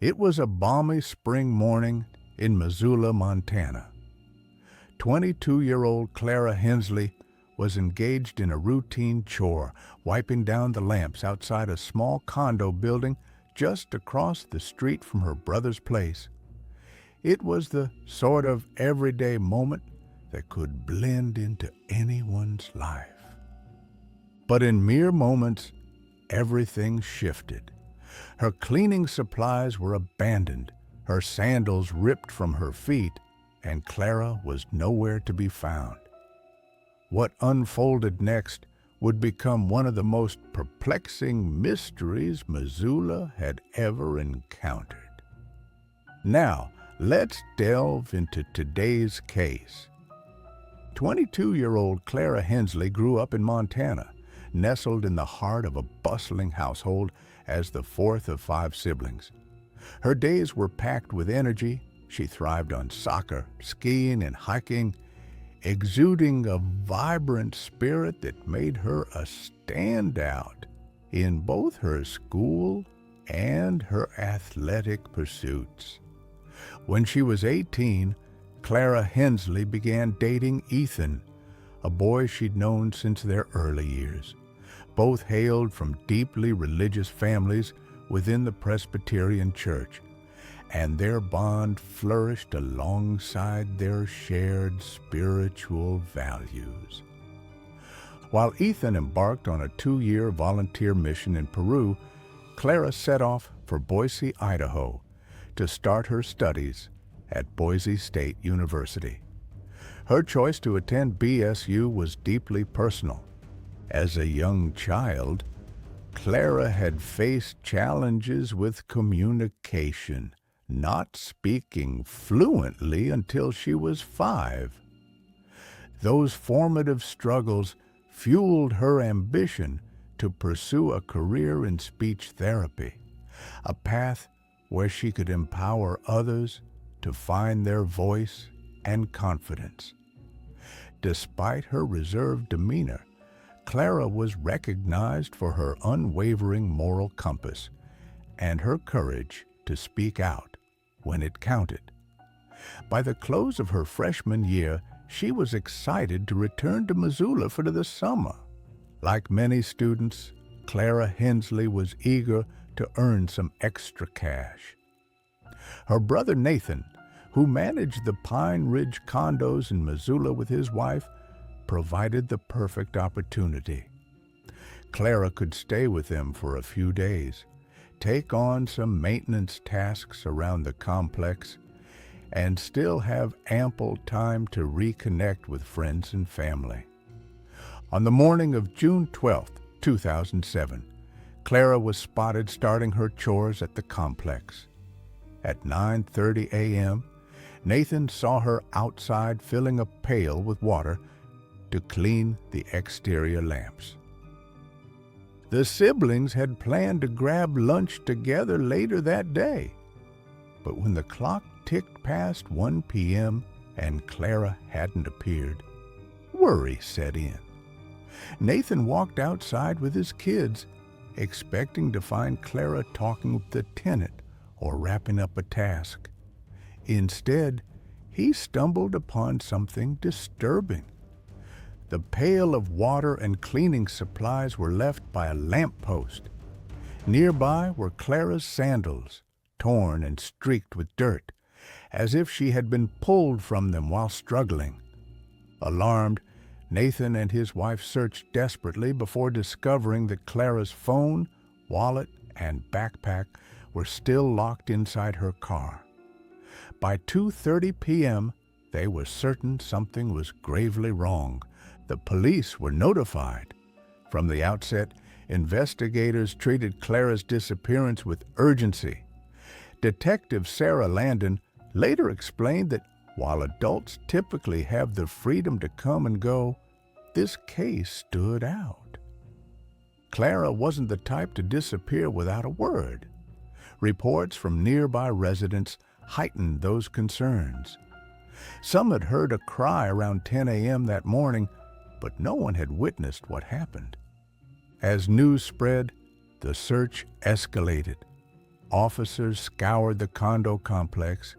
It was a balmy spring morning in Missoula, Montana. 22-year-old Clara Hensley was engaged in a routine chore, wiping down the lamps outside a small condo building just across the street from her brother's place. It was the sort of everyday moment that could blend into anyone's life. But in mere moments, everything shifted. Her cleaning supplies were abandoned, her sandals ripped from her feet, and Clara was nowhere to be found. What unfolded next would become one of the most perplexing mysteries Missoula had ever encountered. Now, let's delve into today's case. 22-year-old Clara Hensley grew up in Montana, nestled in the heart of a bustling household as the fourth of 5 siblings. Her days were packed with energy. She thrived on soccer, skiing, and hiking, exuding a vibrant spirit that made her a standout in both her school and her athletic pursuits. When she was 18, Clara Hensley began dating Ethan, a boy she'd known since their early years. Both hailed from deeply religious families within the Presbyterian Church, and their bond flourished alongside their shared spiritual values. While Ethan embarked on a 2-year volunteer mission in Peru, Clara set off for Boise, Idaho, to start her studies at Boise State University. Her choice to attend BSU was deeply personal. As a young child, Clara had faced challenges with communication, not speaking fluently until she was 5. Those formative struggles fueled her ambition to pursue a career in speech therapy, a path where she could empower others to find their voice and confidence. Despite her reserved demeanor, Clara was recognized for her unwavering moral compass and her courage to speak out when it counted. By the close of her freshman year, she was excited to return to Missoula for the summer. Like many students, Clara Hensley was eager to earn some extra cash. Her brother Nathan, who managed the Pine Ridge condos in Missoula with his wife, provided the perfect opportunity. Clara could stay with them for a few days, take on some maintenance tasks around the complex, and still have ample time to reconnect with friends and family. On the morning of June 12, 2007, Clara was spotted starting her chores at the complex. At 9:30 a.m., Nathan saw her outside filling a pail with water to clean the exterior lamps. The siblings had planned to grab lunch together later that day, but when the clock ticked past 1 p.m. and Clara hadn't appeared, worry set in. Nathan walked outside with his kids, expecting to find Clara talking with the tenant or wrapping up a task. Instead, he stumbled upon something disturbing. The pail of water and cleaning supplies were left by a lamppost. Nearby were Clara's sandals, torn and streaked with dirt, as if she had been pulled from them while struggling. Alarmed, Nathan and his wife searched desperately before discovering that Clara's phone, wallet, and backpack were still locked inside her car. By 2:30 p.m., they were certain something was gravely wrong. The police were notified. From the outset, investigators treated Clara's disappearance with urgency. Detective Sarah Landon later explained that while adults typically have the freedom to come and go, this case stood out. Clara wasn't the type to disappear without a word. Reports from nearby residents heightened those concerns. Some had heard a cry around 10 a.m. that morning, but no one had witnessed what happened. As news spread, the search escalated. Officers scoured the condo complex,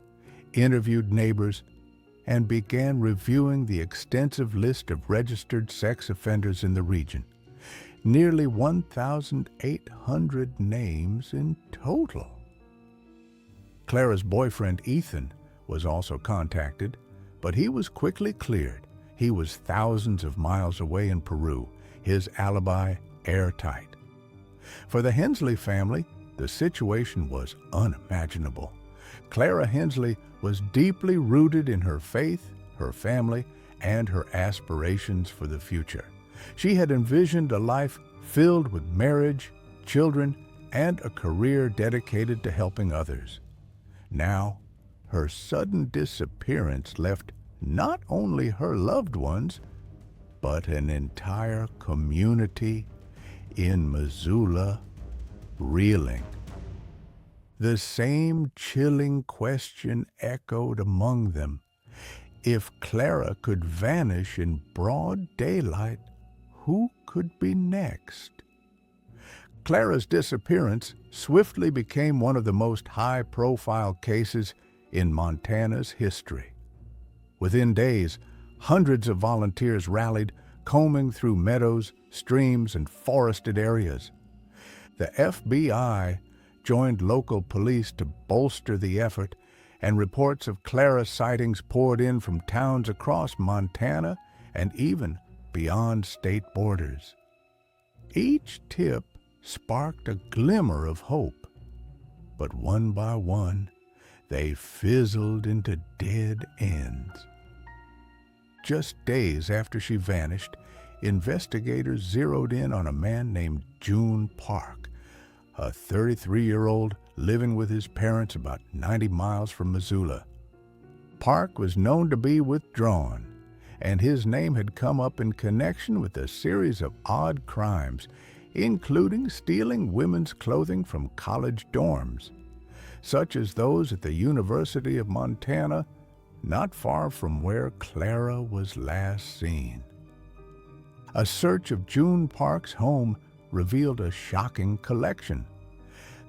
interviewed neighbors, and began reviewing the extensive list of registered sex offenders in the region. Nearly 1,800 names in total. Clara's boyfriend, Ethan, was also contacted, but he was quickly cleared. He was thousands of miles away in Peru, his alibi airtight. For the Hensley family, the situation was unimaginable. Clara Hensley was deeply rooted in her faith, her family, and her aspirations for the future. She had envisioned a life filled with marriage, children, and a career dedicated to helping others. Now, her sudden disappearance left not only her loved ones, but an entire community in Missoula reeling. The same chilling question echoed among them. If Clara could vanish in broad daylight, who could be next? Clara's disappearance swiftly became one of the most high-profile cases in Montana's history. Within days, hundreds of volunteers rallied, combing through meadows, streams, and forested areas. The FBI joined local police to bolster the effort, and reports of Clara sightings poured in from towns across Montana and even beyond state borders. Each tip sparked a glimmer of hope, but one by one, they fizzled into dead ends. Just days after she vanished, investigators zeroed in on a man named June Park, a 33-year-old living with his parents about 90 miles from Missoula. Park was known to be withdrawn, and his name had come up in connection with a series of odd crimes, including stealing women's clothing from college dorms, such as those at the University of Montana, not far from where Clara was last seen. A search of June Park's home revealed a shocking collection.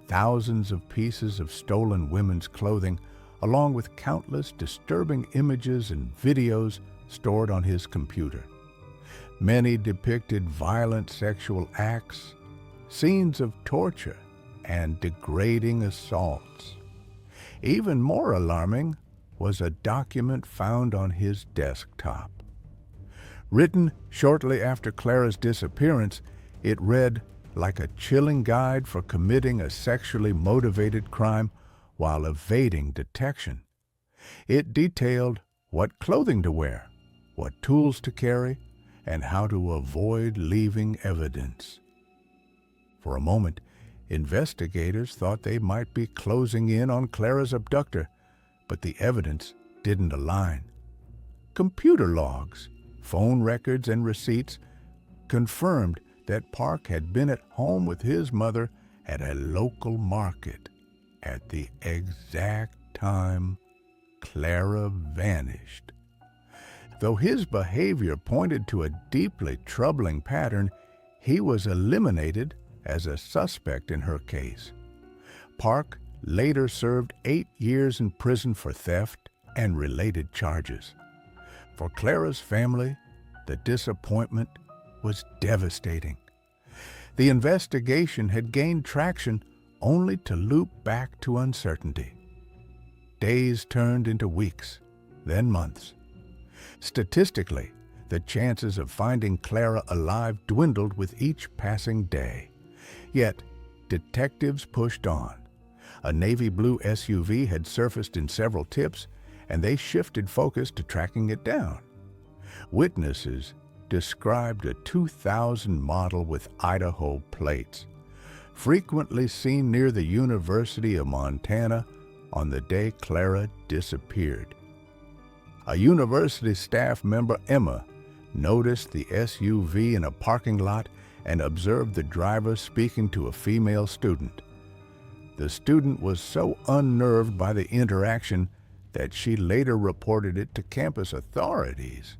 Thousands of pieces of stolen women's clothing, along with countless disturbing images and videos stored on his computer. Many depicted violent sexual acts, scenes of torture, and degrading assaults. Even more alarming was a document found on his desktop. Written shortly after Clara's disappearance, it read like a chilling guide for committing a sexually motivated crime while evading detection. It detailed what clothing to wear, what tools to carry, and how to avoid leaving evidence. For a moment, investigators thought they might be closing in on Clara's abductor, but the evidence didn't align. Computer logs, phone records, and receipts confirmed that Park had been at home with his mother at a local market at the exact time Clara vanished. Though his behavior pointed to a deeply troubling pattern, he was eliminated as a suspect in her case. Park later served 8 years in prison for theft and related charges. For Clara's family, the disappointment was devastating. The investigation had gained traction only to loop back to uncertainty. Days turned into weeks, then months. Statistically, the chances of finding Clara alive dwindled with each passing day. Yet, detectives pushed on. A navy blue SUV had surfaced in several tips, and they shifted focus to tracking it down. Witnesses described a 2000 model with Idaho plates, frequently seen near the University of Montana on the day Clara disappeared. A university staff member, Emma, noticed the SUV in a parking lot and observed the driver speaking to a female student. The student was so unnerved by the interaction that she later reported it to campus authorities.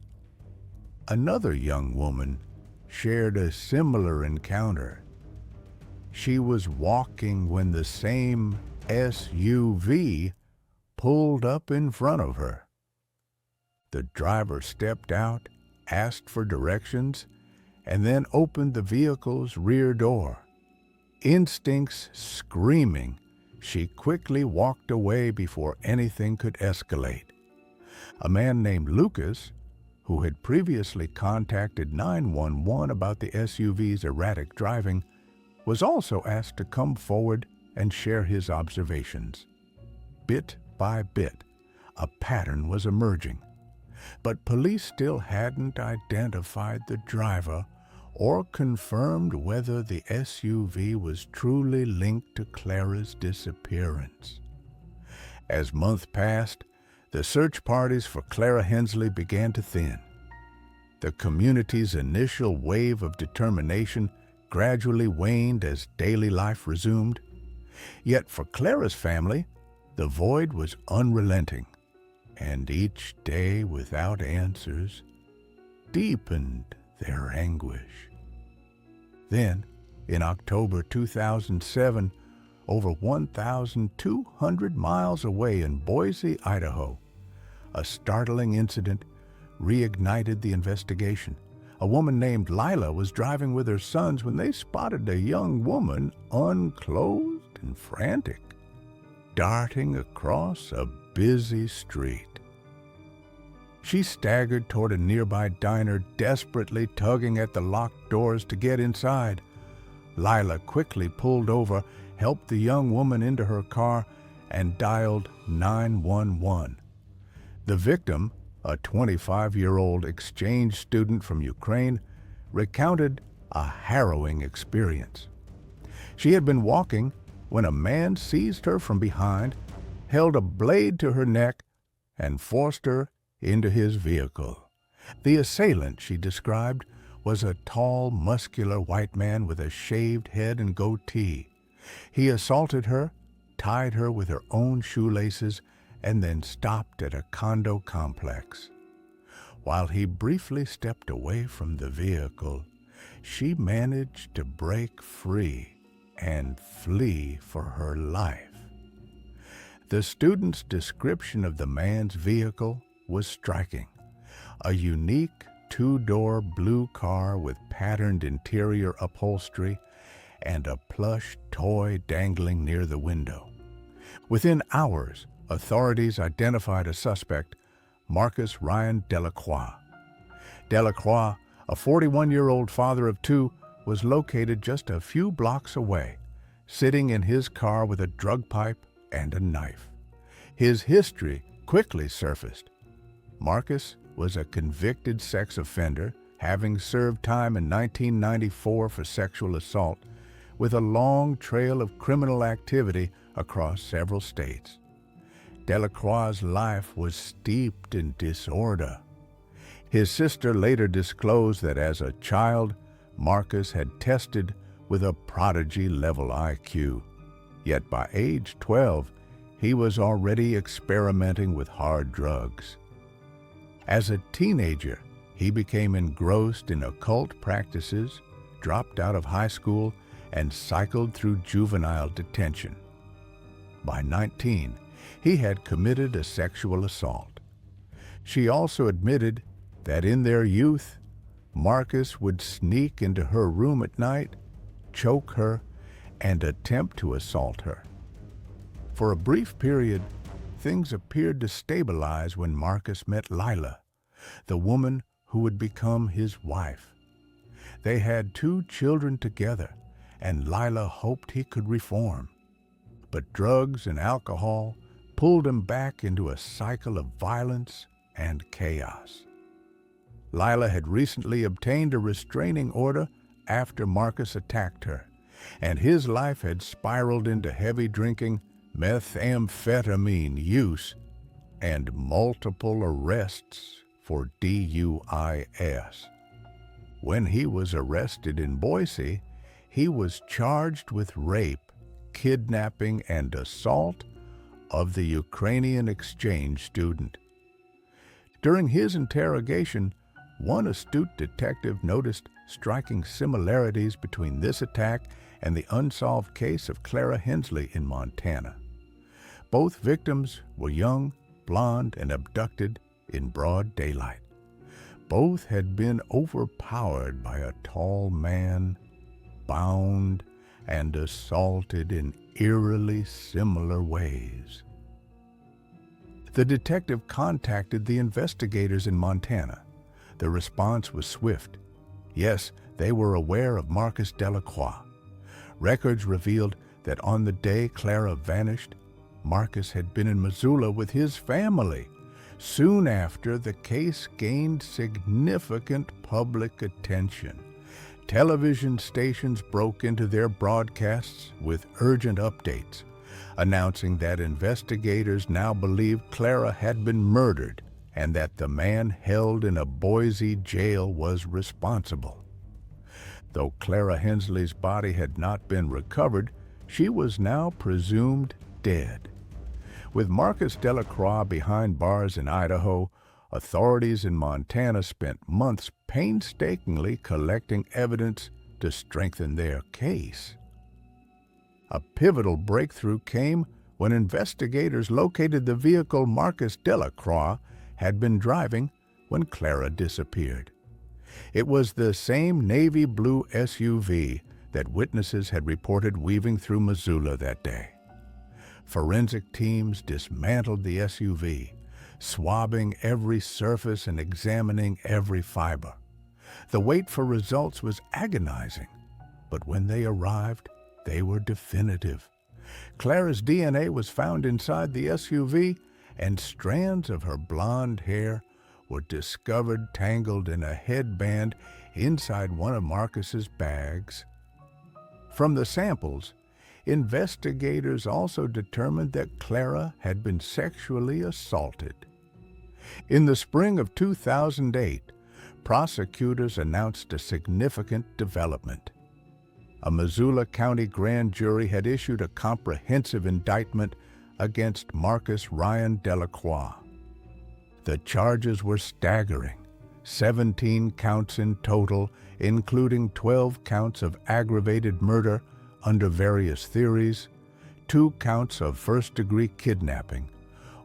Another young woman shared a similar encounter. She was walking when the same SUV pulled up in front of her. The driver stepped out, asked for directions, and then opened the vehicle's rear door. Instincts screaming, she quickly walked away before anything could escalate. A man named Lucas, who had previously contacted 911 about the SUV's erratic driving, was also asked to come forward and share his observations. Bit by bit, a pattern was emerging, but police still hadn't identified the driver or confirmed whether the SUV was truly linked to Clara's disappearance. As months passed, the search parties for Clara Hensley began to thin. The community's initial wave of determination gradually waned as daily life resumed. Yet for Clara's family, the void was unrelenting, and each day without answers deepened their anguish. Then, in October 2007, over 1,200 miles away in Boise, Idaho, a startling incident reignited the investigation. A woman named Lila was driving with her sons when they spotted a young woman, unclothed and frantic, darting across a busy street. She staggered toward a nearby diner, desperately tugging at the locked doors to get inside. Lila quickly pulled over, helped the young woman into her car, and dialed 911. The victim, a 25-year-old exchange student from Ukraine, recounted a harrowing experience. She had been walking when a man seized her from behind, held a blade to her neck, and forced her into his vehicle. The assailant, she described, was a tall, muscular white man with a shaved head and goatee. He assaulted her, tied her with her own shoelaces, and then stopped at a condo complex. While he briefly stepped away from the vehicle, she managed to break free and flee for her life. The student's description of the man's vehicle was striking. A unique two-door blue car with patterned interior upholstery and a plush toy dangling near the window. Within hours, authorities identified a suspect, Marcus Ryan Delacroix. Delacroix, a 41-year-old father of two, was located just a few blocks away, sitting in his car with a drug pipe and a knife. His history quickly surfaced. Marcus was a convicted sex offender, having served time in 1994 for sexual assault, with a long trail of criminal activity across several states. Delacroix's life was steeped in disorder. His sister later disclosed that as a child, Marcus had tested with a prodigy-level IQ. Yet by age 12, he was already experimenting with hard drugs. As a teenager, he became engrossed in occult practices, dropped out of high school, and cycled through juvenile detention. By 19, he had committed a sexual assault. She also admitted that in their youth, Marcus would sneak into her room at night, choke her, and attempt to assault her. For a brief period, things appeared to stabilize when Marcus met Lila, the woman who would become his wife. They had 2 children together, and Lila hoped he could reform. But drugs and alcohol pulled him back into a cycle of violence and chaos. Lila had recently obtained a restraining order after Marcus attacked her, and his life had spiraled into heavy drinking, methamphetamine use, and multiple arrests for DUIs. When he was arrested in Boise, he was charged with rape, kidnapping, and assault of the Ukrainian exchange student. During his interrogation, one astute detective noticed striking similarities between this attack and the unsolved case of Clara Hensley in Montana. Both victims were young, blonde, and abducted in broad daylight. Both had been overpowered by a tall man, bound and assaulted in eerily similar ways. The detective contacted the investigators in Montana. The response was swift. Yes, they were aware of Marcus Delacroix. Records revealed that on the day Clara vanished, Marcus had been in Missoula with his family. Soon after, the case gained significant public attention. Television stations broke into their broadcasts with urgent updates, announcing that investigators now believed Clara had been murdered and that the man held in a Boise jail was responsible. Though Clara Hensley's body had not been recovered, she was now presumed dead. With Marcus Delacroix behind bars in Idaho, authorities in Montana spent months painstakingly collecting evidence to strengthen their case. A pivotal breakthrough came when investigators located the vehicle Marcus Delacroix had been driving when Clara disappeared. It was the same navy blue SUV that witnesses had reported weaving through Missoula that day. Forensic teams dismantled the SUV, swabbing every surface and examining every fiber. The wait for results was agonizing, but when they arrived, they were definitive. Clara's DNA was found inside the SUV, and strands of her blonde hair were discovered tangled in a headband inside one of Marcus's bags. From the samples, investigators also determined that Clara had been sexually assaulted. In the spring of 2008, prosecutors announced a significant development. A Missoula County grand jury had issued a comprehensive indictment against Marcus Ryan Delacroix. The charges were staggering: 17 counts in total, including 12 counts of aggravated murder under various theories, 2 counts of first-degree kidnapping,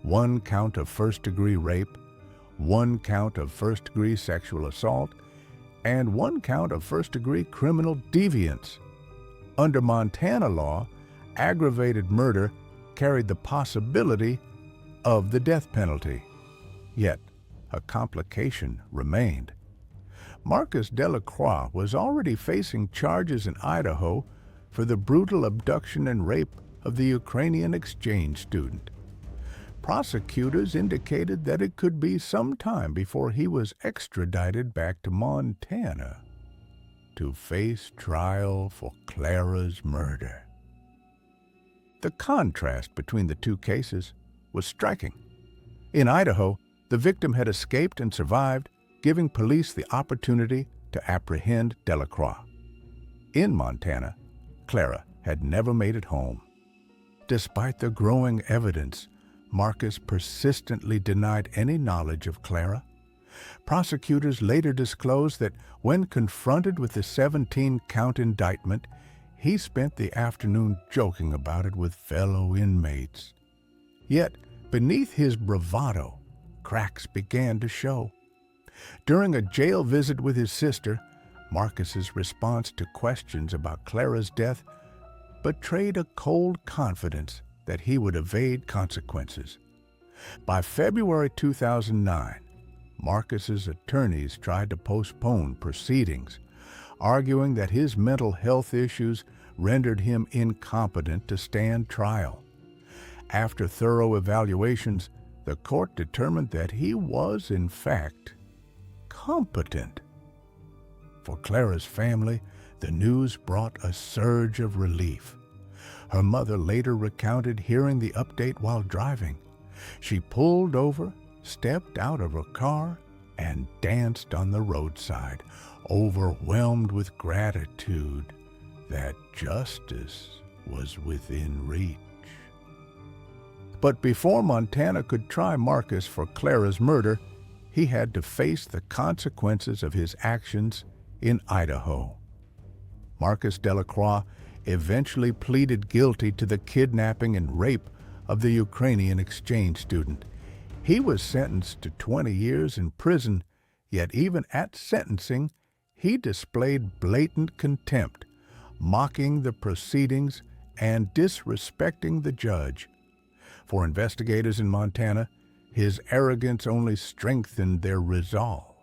1 count of first-degree rape, 1 count of first-degree sexual assault, and 1 count of first-degree criminal deviance. Under Montana law, aggravated murder carried the possibility of the death penalty. Yet, a complication remained. Marcus Delacroix was already facing charges in Idaho for the brutal abduction and rape of the Ukrainian exchange student. Prosecutors indicated that it could be some time before he was extradited back to Montana to face trial for Clara's murder. The contrast between the two cases was striking. In Idaho, the victim had escaped and survived, giving police the opportunity to apprehend Delacroix. In Montana, Clara had never made it home. Despite the growing evidence, Marcus persistently denied any knowledge of Clara. Prosecutors later disclosed that when confronted with the 17-count indictment, he spent the afternoon joking about it with fellow inmates. Yet, beneath his bravado, cracks began to show. During a jail visit with his sister, Marcus's response to questions about Clara's death betrayed a cold confidence that he would evade consequences. By February 2009, Marcus's attorneys tried to postpone proceedings, arguing that his mental health issues rendered him incompetent to stand trial. After thorough evaluations, the court determined that he was, in fact, competent. For Clara's family, the news brought a surge of relief. Her mother later recounted hearing the update while driving. She pulled over, stepped out of her car, and danced on the roadside, overwhelmed with gratitude that justice was within reach. But before Montana could try Marcus for Clara's murder, he had to face the consequences of his actions in Idaho. Marcus Delacroix eventually pleaded guilty to the kidnapping and rape of the Ukrainian exchange student. He was sentenced to 20 years in prison, yet even at sentencing, he displayed blatant contempt, mocking the proceedings and disrespecting the judge. For investigators in Montana, his arrogance only strengthened their resolve.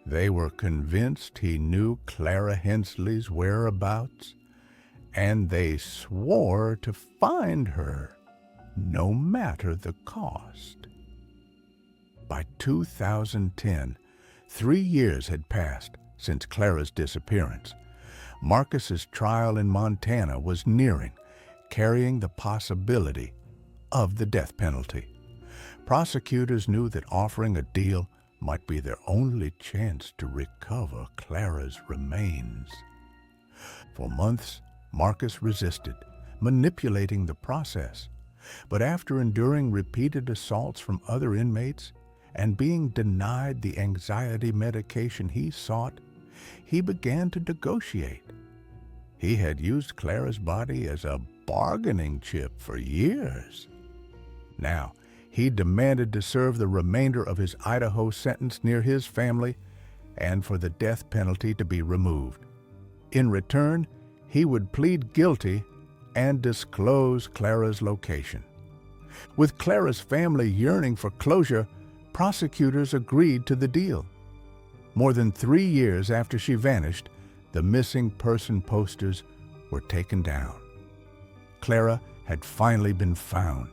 They were convinced he knew Clara Hensley's whereabouts, and they swore to find her, no matter the cost. By 2010, 3 years had passed since Clara's disappearance. Marcus's trial in Montana was nearing, carrying the possibility of the death penalty. Prosecutors knew that offering a deal might be their only chance to recover Clara's remains. For months, Marcus resisted, manipulating the process. But after enduring repeated assaults from other inmates and being denied the anxiety medication he sought, he began to negotiate. He had used Clara's body as a bargaining chip for years. Now, he demanded to serve the remainder of his Idaho sentence near his family and for the death penalty to be removed. In return, he would plead guilty and disclose Clara's location. With Clara's family yearning for closure, prosecutors agreed to the deal. More than 3 years after she vanished, the missing person posters were taken down. Clara had finally been found.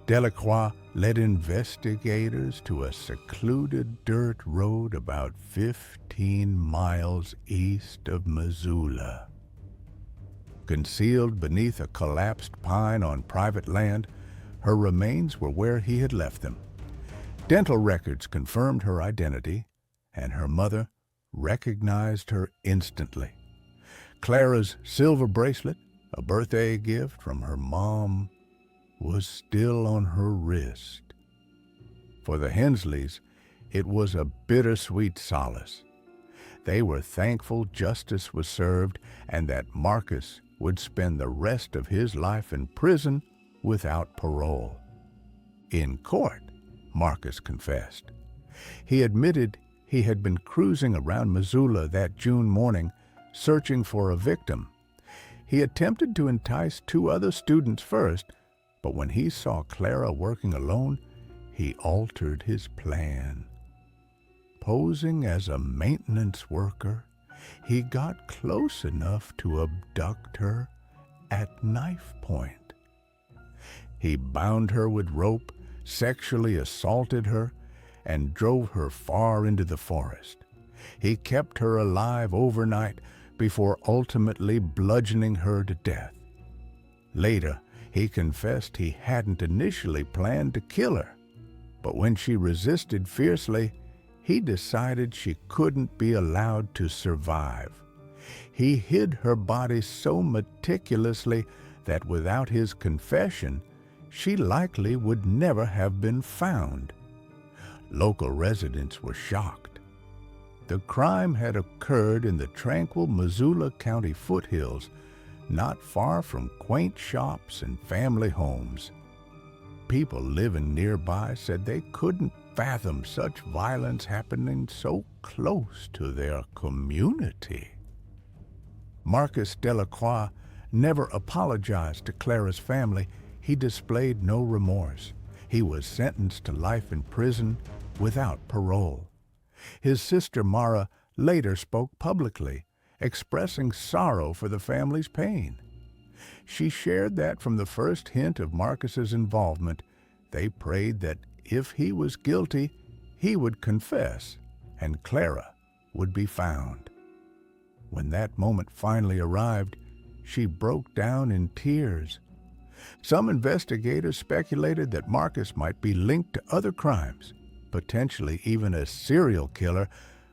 Delacroix led investigators to a secluded dirt road about 15 miles east of Missoula. Concealed beneath a collapsed pine on private land, her remains were where he had left them. Dental records confirmed her identity, and her mother recognized her instantly. Clara's silver bracelet, a birthday gift from her mom, was still on her wrist. For the Hensleys, it was a bittersweet solace. They were thankful justice was served and that Marcus would spend the rest of his life in prison without parole. In court, Marcus confessed. He admitted he had been cruising around Missoula that June morning, searching for a victim. He attempted to entice 2 other students first, but when he saw Clara working alone, he altered his plan. Posing as a maintenance worker, he got close enough to abduct her at knife point. He bound her with rope, sexually assaulted her, and drove her far into the forest. He kept her alive overnight before ultimately bludgeoning her to death. Later, he confessed he hadn't initially planned to kill her, but when she resisted fiercely, he decided she couldn't be allowed to survive. He hid her body so meticulously that without his confession, she likely would never have been found. Local residents were shocked. The crime had occurred in the tranquil Missoula County foothills, not far from quaint shops and family homes. People living nearby said they couldn't fathom such violence happening so close to their community. Marcus Delacroix never apologized to Clara's family. He displayed no remorse. He was sentenced to life in prison without parole. His sister Mara later spoke publicly, expressing sorrow for the family's pain. She shared that from the first hint of Marcus's involvement, they prayed that if he was guilty, he would confess and Clara would be found. When that moment finally arrived, she broke down in tears. Some investigators speculated that Marcus might be linked to other crimes, potentially even a serial killer,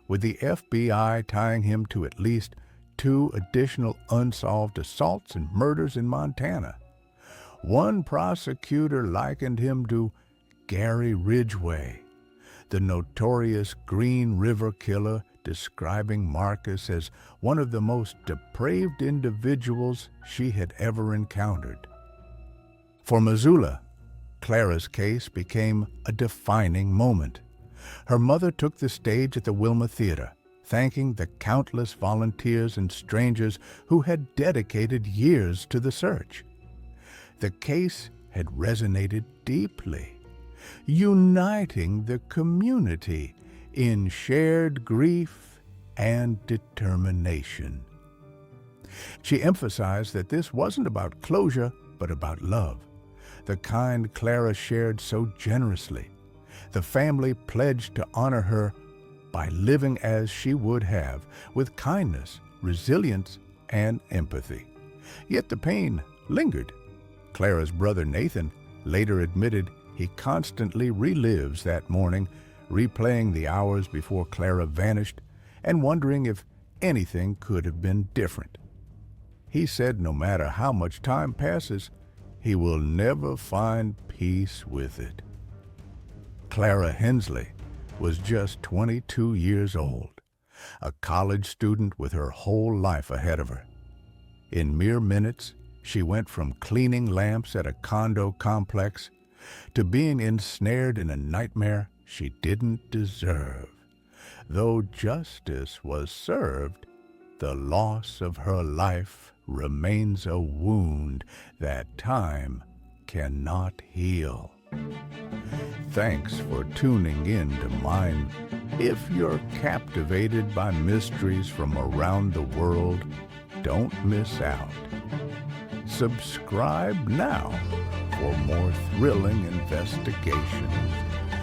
with the FBI tying him to at least 2 additional unsolved assaults and murders in Montana. One prosecutor likened him to Gary Ridgway, the notorious Green River Killer, describing Marcus as one of the most depraved individuals she had ever encountered. For Missoula, Clara's case became a defining moment. Her mother took the stage at the Wilma Theater, thanking the countless volunteers and strangers who had dedicated years to the search. The case had resonated deeply, uniting the community in shared grief and determination. She emphasized that this wasn't about closure, but about love, the kind Clara shared so generously. The family pledged to honor her by living as she would have, with kindness, resilience, and empathy. Yet the pain lingered. Clara's brother Nathan later admitted he constantly relives that morning, replaying the hours before Clara vanished and wondering if anything could have been different. He said no matter how much time passes, he will never find peace with it. Clara Hensley was just 22 years old, a college student with her whole life ahead of her. In mere minutes, she went from cleaning lamps at a condo complex to being ensnared in a nightmare she didn't deserve. Though justice was served, the loss of her life remains a wound that time cannot heal. Thanks for tuning in to Mind. If you're captivated by mysteries from around the world, don't miss out. Subscribe now for more thrilling investigations.